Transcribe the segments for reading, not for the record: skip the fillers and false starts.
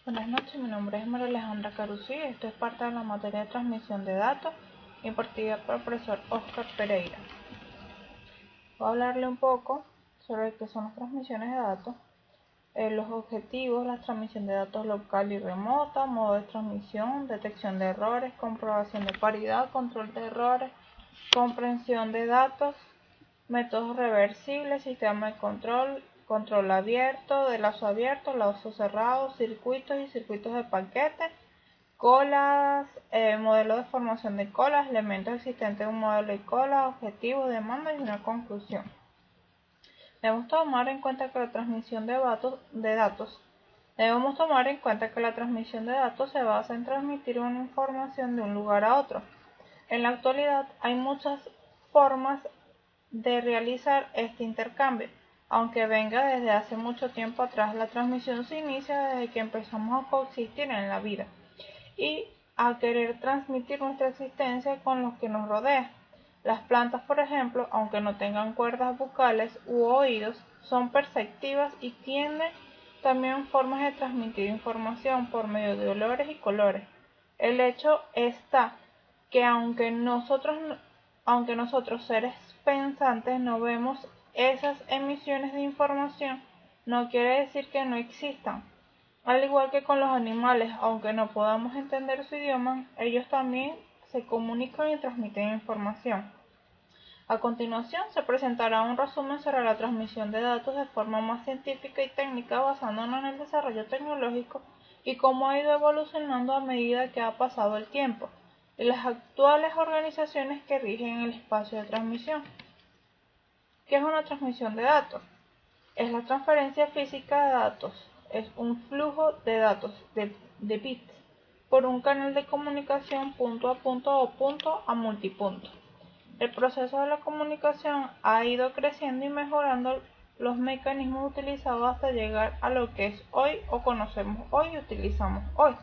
Buenas noches, mi nombre es María Alejandra Carusí. Esto es parte de la materia de transmisión de datos impartida por el profesor Oscar Pereira. Voy a hablarle un poco sobre qué son las transmisiones de datos, los objetivos, la transmisión de datos local y remota, modo de transmisión, detección de errores, comprobación de paridad, control de errores, comprensión de datos, métodos reversibles, sistema de control, control abierto, de lazo cerrado, circuitos y circuitos de paquete, colas, modelo de formación de colas, elementos existentes de un modelo de colas, objetivos, demanda y una conclusión. Debemos tomar en cuenta que la transmisión de datos se basa en transmitir una información de un lugar a otro. En la actualidad hay muchas formas de realizar este intercambio. Aunque venga desde hace mucho tiempo atrás, la transmisión se inicia desde que empezamos a coexistir en la vida y a querer transmitir nuestra existencia con los que nos rodea. Las plantas, por ejemplo, aunque no tengan cuerdas vocales u oídos, son perceptivas y tienen también formas de transmitir información por medio de olores y colores. El hecho está que aunque nosotros seres pensantes no vemos esas emisiones de información, no quiere decir que no existan. Al igual que con los animales, aunque no podamos entender su idioma, ellos también se comunican y transmiten información. A continuación se presentará un resumen sobre la transmisión de datos de forma más científica y técnica, basándonos en el desarrollo tecnológico y cómo ha ido evolucionando a medida que ha pasado el tiempo, y las actuales organizaciones que rigen el espacio de transmisión. ¿Qué es una transmisión de datos? Es la transferencia física de datos, es un flujo de datos de bits por un canal de comunicación punto a punto o punto a multipunto. El proceso de la comunicación ha ido creciendo y mejorando los mecanismos utilizados hasta llegar a lo que es hoy o conocemos hoy y utilizamos hoy.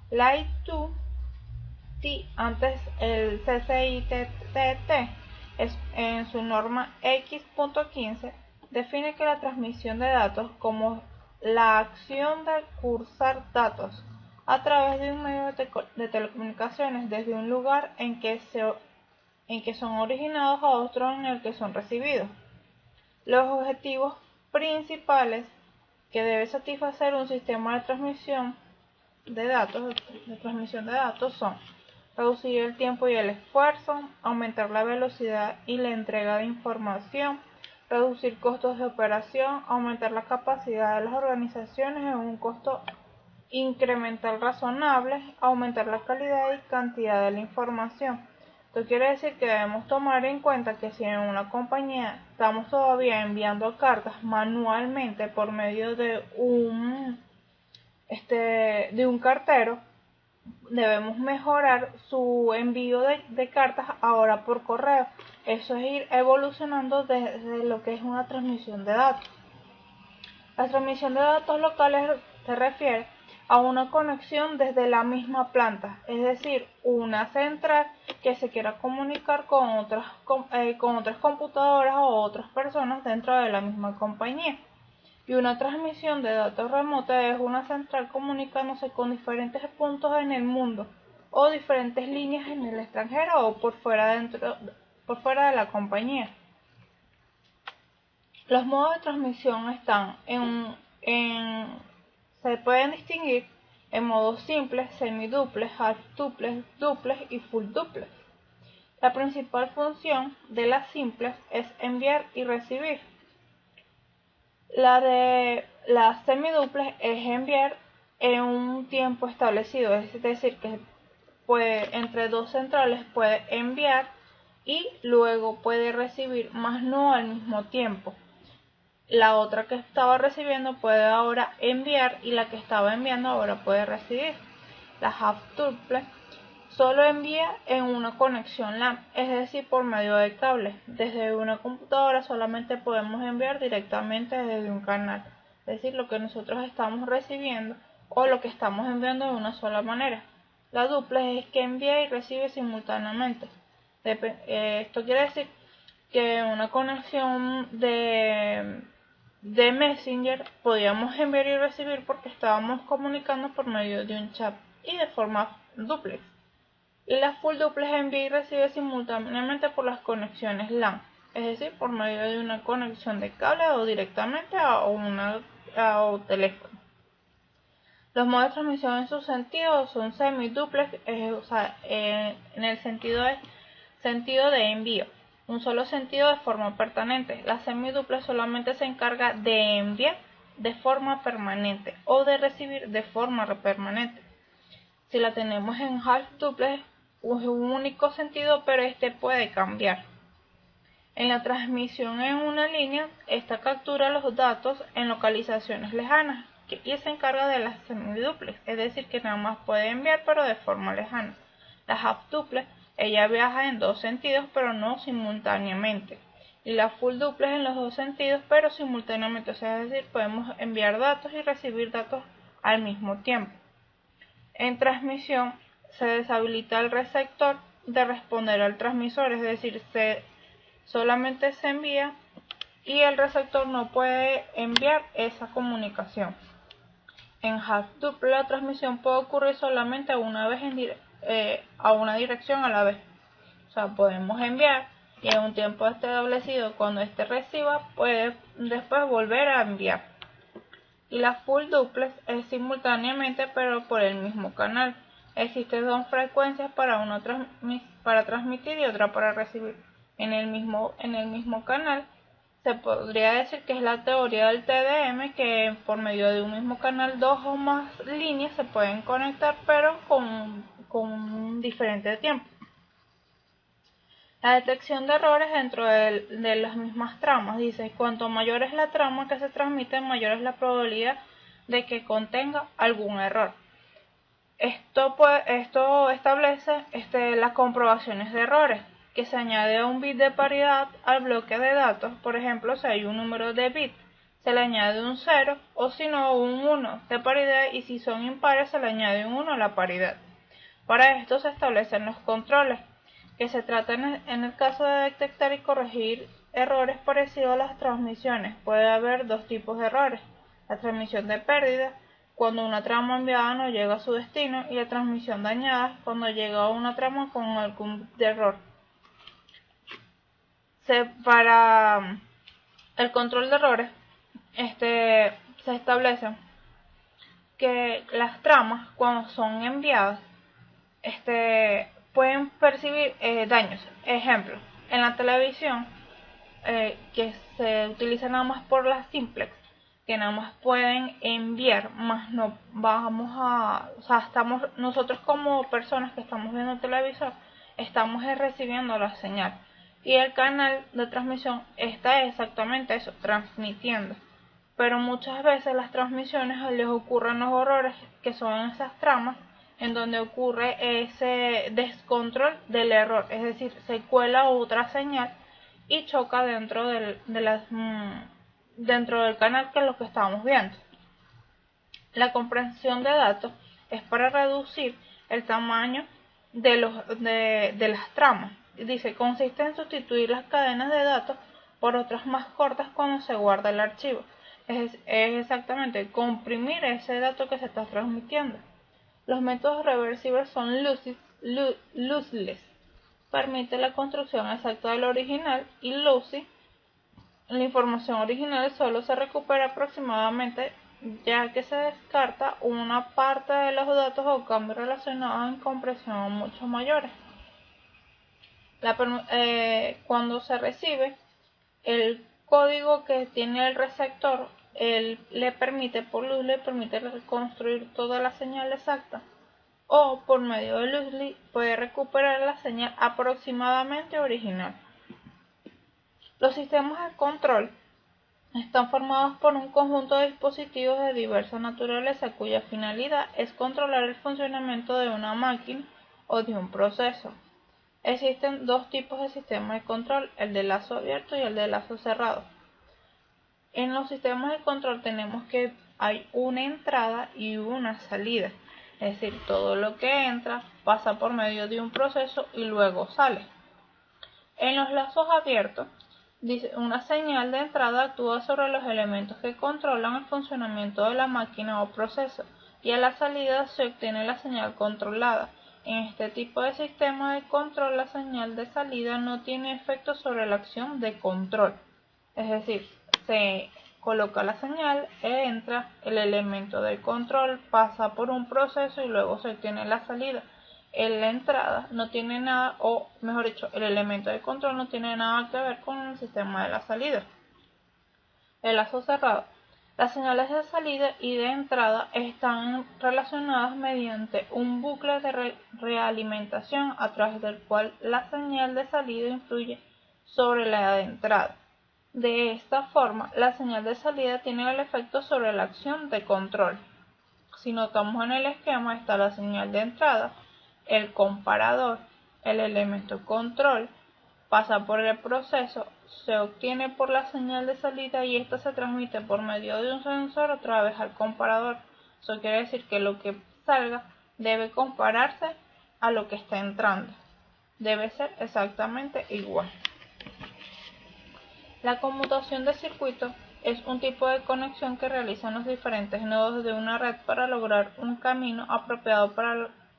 La I2T, antes el CCITT, en su norma X.15, define que la transmisión de datos como la acción de cursar datos a través de un medio de telecomunicaciones desde un lugar en que son originados a otro en el que son recibidos. Los objetivos principales que debe satisfacer un sistema de transmisión de datos son reducir el tiempo y el esfuerzo, aumentar la velocidad y la entrega de información, reducir costos de operación, aumentar la capacidad de las organizaciones en un costo incremental razonable, aumentar la calidad y cantidad de la información. Esto quiere decir que debemos tomar en cuenta que si en una compañía estamos todavía enviando cartas manualmente por medio de un cartero, debemos mejorar su envío de cartas ahora por correo. Eso es ir evolucionando desde lo que es una transmisión de datos. La transmisión de datos locales se refiere a una conexión desde la misma planta, es decir, una central que se quiera comunicar con otras computadoras o otras personas dentro de la misma compañía. Y una transmisión de datos remota es una central comunicándose con diferentes puntos en el mundo o diferentes líneas en el extranjero o por fuera de la compañía. Los modos de transmisión se pueden distinguir en modos simples, semiduplex, half-duplex, duplex y full duplex. La principal función de las simples es enviar y recibir. La de las semiduplex es enviar en un tiempo establecido, es decir, que entre dos centrales puede enviar y luego puede recibir, más no al mismo tiempo. La otra que estaba recibiendo puede ahora enviar y la que estaba enviando ahora puede recibir. La half-duplex solo envía en una conexión LAN, es decir, por medio de cable. Desde una computadora solamente podemos enviar directamente desde un canal, es decir, lo que nosotros estamos recibiendo o lo que estamos enviando de una sola manera. La duplex es que envía y recibe simultáneamente. Esto quiere decir que una conexión de de Messenger podíamos enviar y recibir porque estábamos comunicando por medio de un chat y de forma duplex. Y la full duplex envía y recibe simultáneamente por las conexiones LAN, es decir, por medio de una conexión de cable o directamente a un teléfono. Los modos de transmisión en su sentido son semi-duplex, o sea, en el sentido de envío, un solo sentido de forma permanente. La semi-duplex solamente se encarga de enviar de forma permanente o de recibir de forma permanente. Si la tenemos en half duplex, es un único sentido, pero este puede cambiar. En la transmisión en una línea, esta captura los datos en localizaciones lejanas y se encarga de las semiduplex, es decir, que nada más puede enviar pero de forma lejana. La half duplex, ella viaja en dos sentidos pero no simultáneamente. Y la full duplex en los dos sentidos pero simultáneamente, o sea, es decir, podemos enviar datos y recibir datos al mismo tiempo. En transmisión se deshabilita el receptor de responder al transmisor, es decir, solamente se envía y el receptor no puede enviar esa comunicación. En half duplex la transmisión puede ocurrir solamente una vez a una dirección a la vez. O sea, podemos enviar y en un tiempo establecido, cuando este reciba, puede después volver a enviar. Y la full duplex es simultáneamente pero por el mismo canal. Existen dos frecuencias para transmitir y otra para recibir en el mismo canal. Se podría decir que es la teoría del TDM, que por medio de un mismo canal dos o más líneas se pueden conectar pero con un diferente tiempo. La detección de errores dentro de las mismas tramas. Dice, cuanto mayor es la trama que se transmite, mayor es la probabilidad de que contenga algún error. Esto establece las comprobaciones de errores, que se añade un bit de paridad al bloque de datos. Por ejemplo, si hay un número de bits, se le añade un 0 o si no un 1 de paridad, y si son impares se le añade un 1 a la paridad. Para esto se establecen los controles, que se tratan en el caso de detectar y corregir errores parecidos a las transmisiones. Puede haber dos tipos de errores: la transmisión de pérdida, cuando una trama enviada no llega a su destino, y la transmisión dañada, cuando llega una trama con algún error. Para el control de errores, se establece que las tramas, cuando son enviadas, pueden percibir daños. Ejemplo, en la televisión, que se utiliza nada más por las simplex, que nada más pueden enviar, más no vamos o sea, estamos nosotros como personas que estamos viendo el televisor, estamos recibiendo la señal, y el canal de transmisión está exactamente eso, transmitiendo. Pero muchas veces las transmisiones les ocurren los errores que son esas tramas, en donde ocurre ese descontrol del error, es decir, se cuela otra señal y choca dentro dentro del canal, que es lo que estábamos viendo. La comprensión de datos es para reducir el tamaño de las tramas. Dice, consiste en sustituir las cadenas de datos por otras más cortas cuando se guarda el archivo. Es exactamente comprimir ese dato que se está transmitiendo. Los métodos reversibles son lossless, permite la construcción exacta del original, y lossy, la información original solo se recupera aproximadamente, ya que se descarta una parte de los datos o cambios relacionados en compresión mucho mayores. Cuando se recibe, el código que tiene el receptor le permite reconstruir toda la señal exacta, o por medio de lossy puede recuperar la señal aproximadamente original. Los sistemas de control están formados por un conjunto de dispositivos de diversa naturaleza cuya finalidad es controlar el funcionamiento de una máquina o de un proceso. Existen dos tipos de sistemas de control, el de lazo abierto y el de lazo cerrado. En los sistemas de control tenemos que hay una entrada y una salida, es decir, todo lo que entra pasa por medio de un proceso y luego sale. En los lazos abiertos Dice, una señal de entrada actúa sobre los elementos que controlan el funcionamiento de la máquina o proceso, y a la salida se obtiene la señal controlada. En este tipo de sistema de control, la señal de salida no tiene efecto sobre la acción de control. Es decir, se coloca la señal, entra el elemento de control, pasa por un proceso y luego se obtiene la salida. En la entrada no tiene nada, o mejor dicho, el elemento de control no tiene nada que ver con el sistema de la salida. El lazo cerrado. Las señales de salida y de entrada están relacionadas mediante un bucle de realimentación a través del cual la señal de salida influye sobre la de entrada. De esta forma, la señal de salida tiene el efecto sobre la acción de control. Si notamos en el esquema, está la señal de entrada, el comparador, el elemento control, pasa por el proceso, se obtiene por la señal de salida y esta se transmite por medio de un sensor otra vez al comparador. Eso quiere decir que lo que salga debe compararse a lo que está entrando. Debe ser exactamente igual. La conmutación de circuitos es un tipo de conexión que realizan los diferentes nodos de una red para lograr un camino apropiado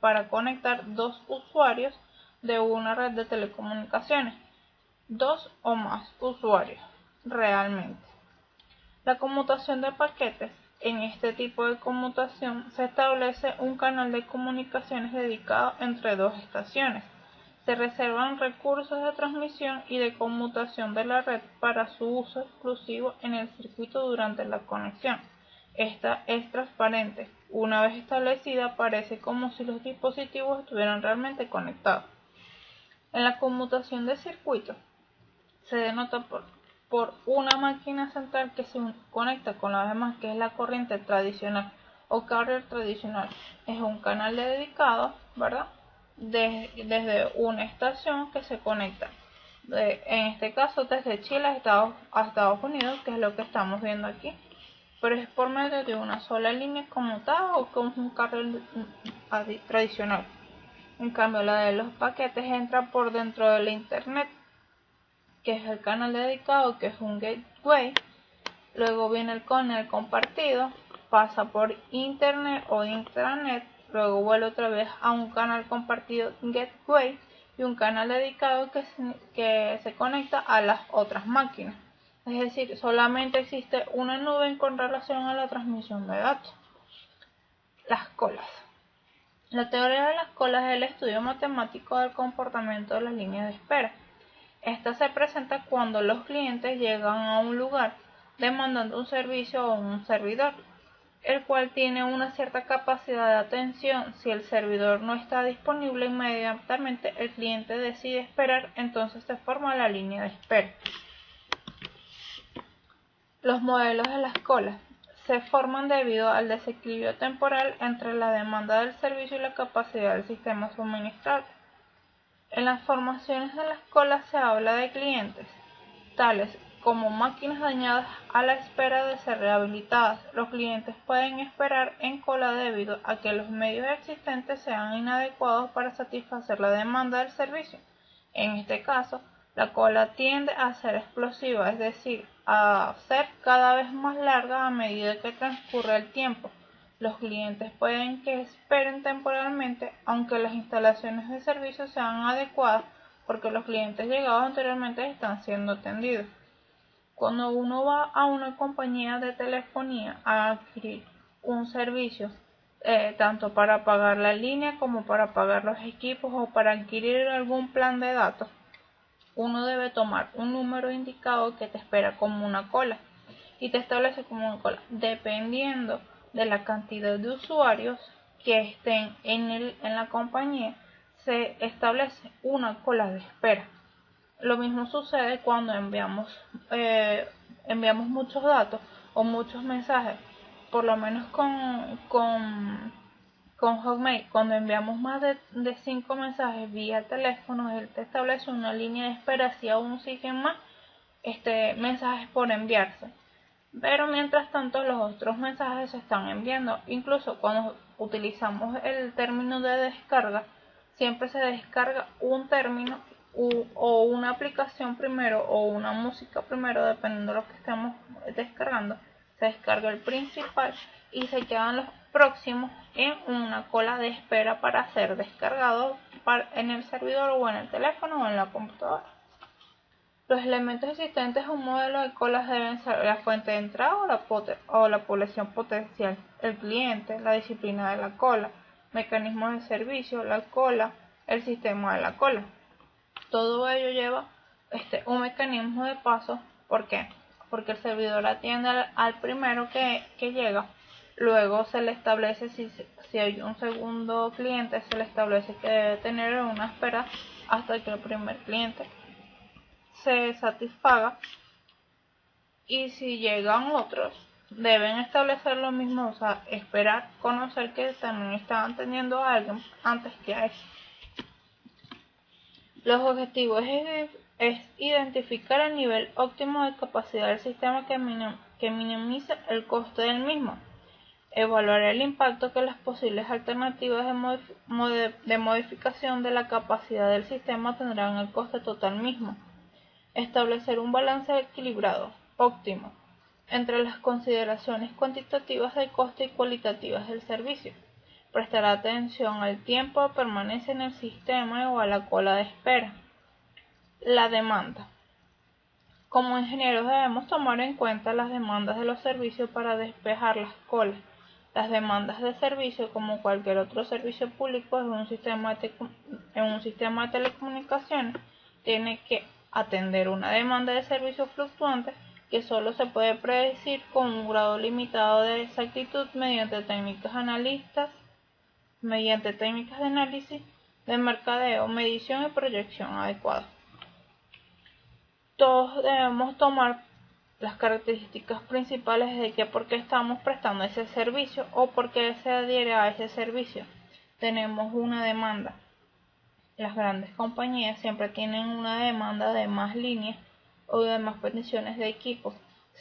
para conectar dos usuarios de una red de telecomunicaciones. Dos o más usuarios, realmente. La conmutación de paquetes. En este tipo de conmutación se establece un canal de comunicaciones dedicado entre dos estaciones. Se reservan recursos de transmisión y de conmutación de la red para su uso exclusivo en el circuito durante la conexión. Esta es transparente. Una vez establecida, parece como si los dispositivos estuvieran realmente conectados. En la conmutación de circuitos se denota por una máquina central que se conecta con las demás, que es la corriente tradicional o carrier tradicional. Es un canal dedicado, ¿verdad? Desde una estación que se conecta, en este caso desde Chile a Estados Unidos, que es lo que estamos viendo aquí, pero es por medio de una sola línea conmutada o con un carrier tradicional. En cambio, la de los paquetes entra por dentro de la internet, que es el canal dedicado, que es un gateway. Luego viene el canal compartido, pasa por internet o intranet, luego vuelve otra vez a un canal compartido gateway y un canal dedicado que se conecta a las otras máquinas. Es decir, solamente existe una nube con relación a la transmisión de datos. Las colas. La teoría de las colas es el estudio matemático del comportamiento de las líneas de espera. Esta se presenta cuando los clientes llegan a un lugar demandando un servicio o un servidor, el cual tiene una cierta capacidad de atención. Si el servidor no está disponible inmediatamente, el cliente decide esperar, entonces se forma la línea de espera. Los modelos de las colas se forman debido al desequilibrio temporal entre la demanda del servicio y la capacidad del sistema suministrable. En las formaciones de las colas se habla de clientes, tales como máquinas dañadas a la espera de ser rehabilitadas. Los clientes pueden esperar en cola debido a que los medios existentes sean inadecuados para satisfacer la demanda del servicio. En este caso, la cola tiende a ser explosiva, es decir, a ser cada vez más larga a medida que transcurre el tiempo. Los clientes pueden que esperen temporalmente, aunque las instalaciones de servicio sean adecuadas, porque los clientes llegados anteriormente están siendo atendidos. Cuando uno va a una compañía de telefonía a adquirir un servicio, tanto para pagar la línea como para pagar los equipos o para adquirir algún plan de datos, uno debe tomar un número indicado que te espera como una cola y te establece como una cola. Dependiendo de la cantidad de usuarios que estén en la compañía, se establece una cola de espera. Lo mismo sucede cuando enviamos muchos datos o muchos mensajes, por lo menos con Hotmail. Cuando enviamos más de 5 mensajes vía teléfono, él te establece una línea de espera si aún siguen más mensajes por enviarse. Pero mientras tanto los otros mensajes se están enviando. Incluso cuando utilizamos el término de descarga, siempre se descarga un término o una aplicación primero o una música primero, dependiendo de lo que estemos descargando, se descarga el principal y se quedan los próximos en una cola de espera para ser descargados en el servidor o en el teléfono o en la computadora. Los elementos existentes en un modelo de colas deben ser la fuente de entrada o la población potencial, el cliente, la disciplina de la cola, mecanismos de servicio, la cola, el sistema de la cola. Todo ello lleva un mecanismo de paso. ¿Por qué? Porque el servidor atiende al primero que llega. Luego se le establece, si hay un segundo cliente, se le establece que debe tener una espera hasta que el primer cliente se satisfaga. Y si llegan otros, deben establecer lo mismo, o sea, esperar, conocer que también estaban teniendo a alguien antes que a eso. Los objetivos es identificar el nivel óptimo de capacidad del sistema que minimice el coste del mismo, evaluar el impacto que las posibles alternativas de modificación de la capacidad del sistema tendrán en el coste total mismo, establecer un balance equilibrado, óptimo, entre las consideraciones cuantitativas del coste y cualitativas del servicio. Prestar atención al tiempo de permanencia en el sistema o a la cola de espera. La demanda. Como ingenieros debemos tomar en cuenta las demandas de los servicios para despejar las colas. Las demandas de servicio, como cualquier otro servicio público en un sistema de telecomunicaciones, tiene que atender una demanda de servicio fluctuante que solo se puede predecir con un grado limitado de exactitud mediante técnicas de análisis de mercadeo, medición y proyección adecuada. Todos debemos tomar las características principales de por qué estamos prestando ese servicio o por qué se adhiere a ese servicio. Tenemos una demanda. Las grandes compañías siempre tienen una demanda de más líneas o de más peticiones de equipos.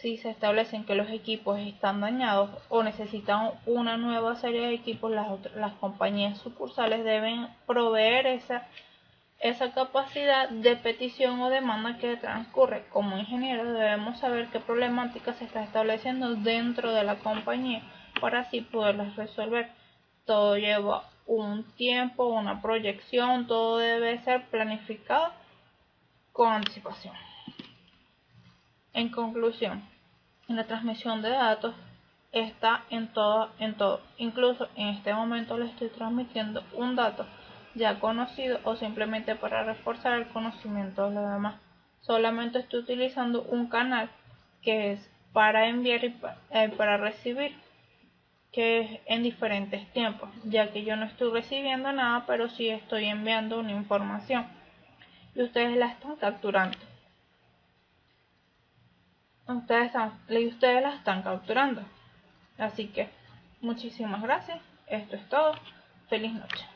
Si se establecen que los equipos están dañados o necesitan una nueva serie de equipos, las compañías sucursales deben proveer esa capacidad de petición o demanda que transcurre. Como ingenieros debemos saber qué problemática se está estableciendo dentro de la compañía para así poderlas resolver. Todo lleva un tiempo, una proyección, todo debe ser planificado con anticipación. En conclusión, la transmisión de datos está en todo. Incluso en este momento le estoy transmitiendo un dato ya conocido o simplemente para reforzar el conocimiento de los demás. Solamente estoy utilizando un canal que es para enviar y para recibir, que es en diferentes tiempos, ya que yo no estoy recibiendo nada, pero sí estoy enviando una información y ustedes la están capturando. Ustedes la están capturando. Así que muchísimas gracias. Esto es todo. Feliz noche.